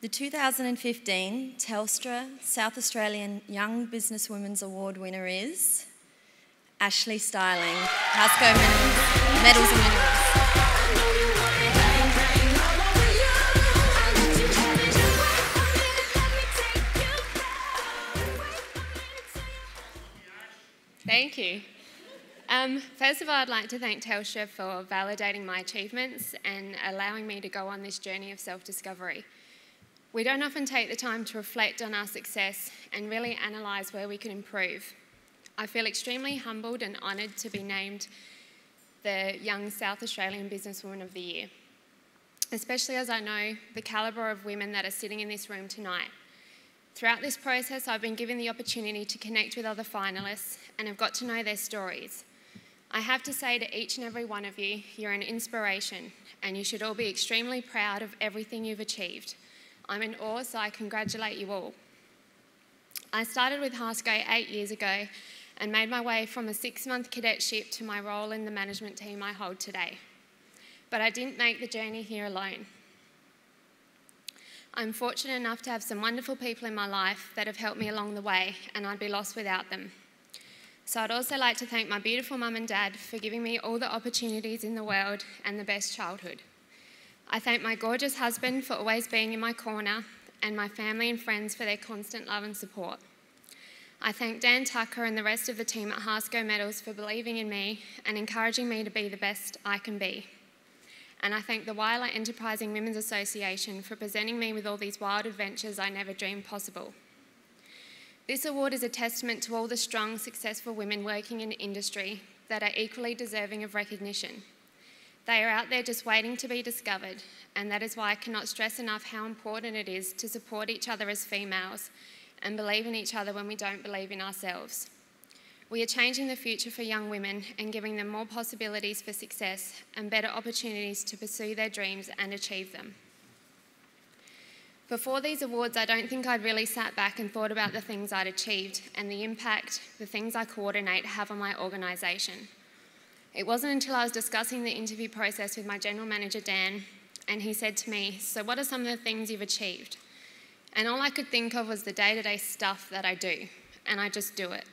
The 2015 Telstra South Australian Young Businesswomen's Award winner is Ashleigh Stiling, Hasco Medals and Minerals. Thank you. First of all, I'd like to thank Telstra for validating my achievements and allowing me to go on this journey of self-discovery. We don't often take the time to reflect on our success and really analyse where we can improve. I feel extremely humbled and honoured to be named the Young South Australian Businesswoman of the Year, especially as I know the calibre of women that are sitting in this room tonight. Throughout this process, I've been given the opportunity to connect with other finalists and have got to know their stories. I have to say to each and every one of you, you're an inspiration and you should all be extremely proud of everything you've achieved. I'm in awe, so I congratulate you all. I started with Hasco 8 years ago and made my way from a 6-month cadetship to my role in the management team I hold today. But I didn't make the journey here alone. I'm fortunate enough to have some wonderful people in my life that have helped me along the way, and I'd be lost without them. So I'd also like to thank my beautiful mum and dad for giving me all the opportunities in the world and the best childhood. I thank my gorgeous husband for always being in my corner and my family and friends for their constant love and support. I thank Dan Tucker and the rest of the team at Hasco Medals for believing in me and encouraging me to be the best I can be. And I thank the Wyler Enterprising Women's Association for presenting me with all these wild adventures I never dreamed possible. This award is a testament to all the strong, successful women working in the industry that are equally deserving of recognition. They are out there just waiting to be discovered, and that is why I cannot stress enough how important it is to support each other as females and believe in each other when we don't believe in ourselves. We are changing the future for young women and giving them more possibilities for success and better opportunities to pursue their dreams and achieve them. Before these awards, I don't think I'd really sat back and thought about the things I'd achieved and the impact the things I coordinate have on my organisation. It wasn't until I was discussing the interview process with my general manager, Dan, and he said to me, "So what are some of the things you've achieved?" And all I could think of was the day-to-day stuff that I do, and I just do it.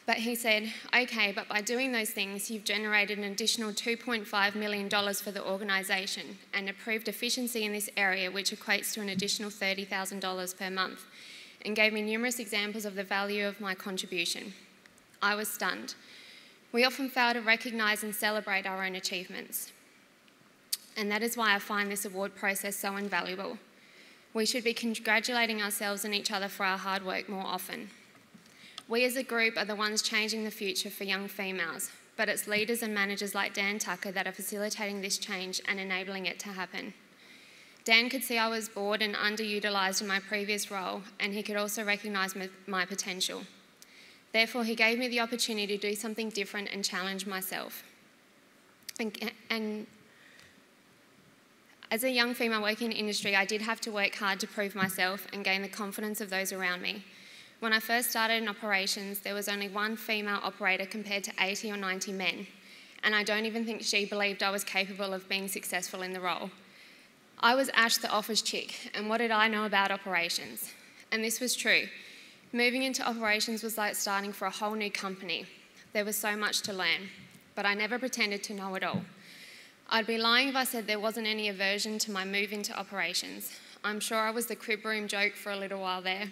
But he said, "Okay, but by doing those things, you've generated an additional $2.5 million for the organisation and improved efficiency in this area, which equates to an additional $30,000 per month," and gave me numerous examples of the value of my contribution. I was stunned. We often fail to recognise and celebrate our own achievements. And that is why I find this award process so invaluable. We should be congratulating ourselves and each other for our hard work more often. We as a group are the ones changing the future for young females, but it's leaders and managers like Dan Tucker that are facilitating this change and enabling it to happen. Dan could see I was bored and underutilised in my previous role, and he could also recognise my potential. Therefore, he gave me the opportunity to do something different and challenge myself. And as a young female working in the industry, I did have to work hard to prove myself and gain the confidence of those around me. When I first started in operations, there was only one female operator compared to 80 or 90 men, and I don't even think she believed I was capable of being successful in the role. I was Ash the office chick, and what did I know about operations? And this was true. Moving into operations was like starting for a whole new company. There was so much to learn, but I never pretended to know it all. I'd be lying if I said there wasn't any aversion to my move into operations. I'm sure I was the crib room joke for a little while there,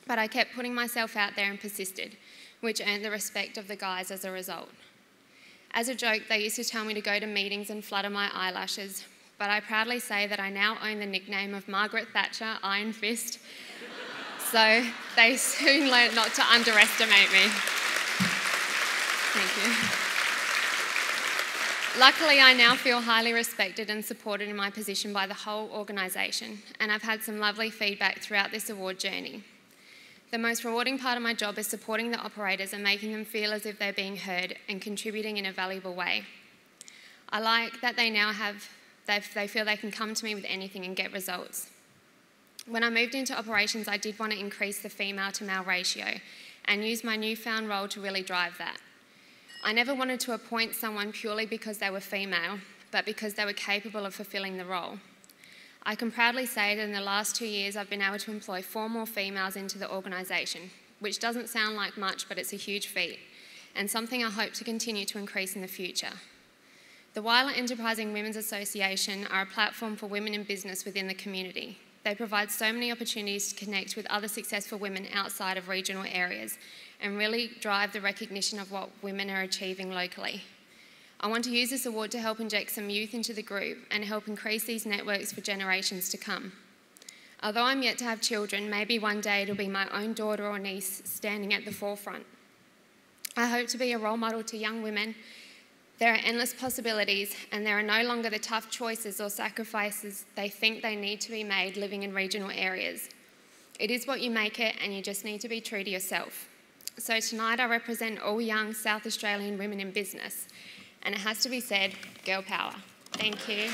but I kept putting myself out there and persisted, which earned the respect of the guys as a result. As a joke, they used to tell me to go to meetings and flutter my eyelashes, but I proudly say that I now own the nickname of Margaret Thatcher Iron Fist, so they soon learnt not to underestimate me. Thank you. Luckily, I now feel highly respected and supported in my position by the whole organisation, and I've had some lovely feedback throughout this award journey. The most rewarding part of my job is supporting the operators and making them feel as if they're being heard and contributing in a valuable way. I like that they feel they can come to me with anything and get results. When I moved into operations, I did want to increase the female to male ratio and use my newfound role to really drive that. I never wanted to appoint someone purely because they were female, but because they were capable of fulfilling the role. I can proudly say that in the last 2 years I've been able to employ 4 more females into the organisation, which doesn't sound like much, but it's a huge feat, and something I hope to continue to increase in the future. The Wyler Enterprising Women's Association are a platform for women in business within the community. They provide so many opportunities to connect with other successful women outside of regional areas and really drive the recognition of what women are achieving locally. I want to use this award to help inject some youth into the group and help increase these networks for generations to come. Although I'm yet to have children, maybe one day it'll be my own daughter or niece standing at the forefront. I hope to be a role model to young women. There are endless possibilities, and there are no longer the tough choices or sacrifices they think they need to be made living in regional areas. It is what you make it, and you just need to be true to yourself. So tonight I represent all young South Australian women in business, and it has to be said, girl power. Thank you.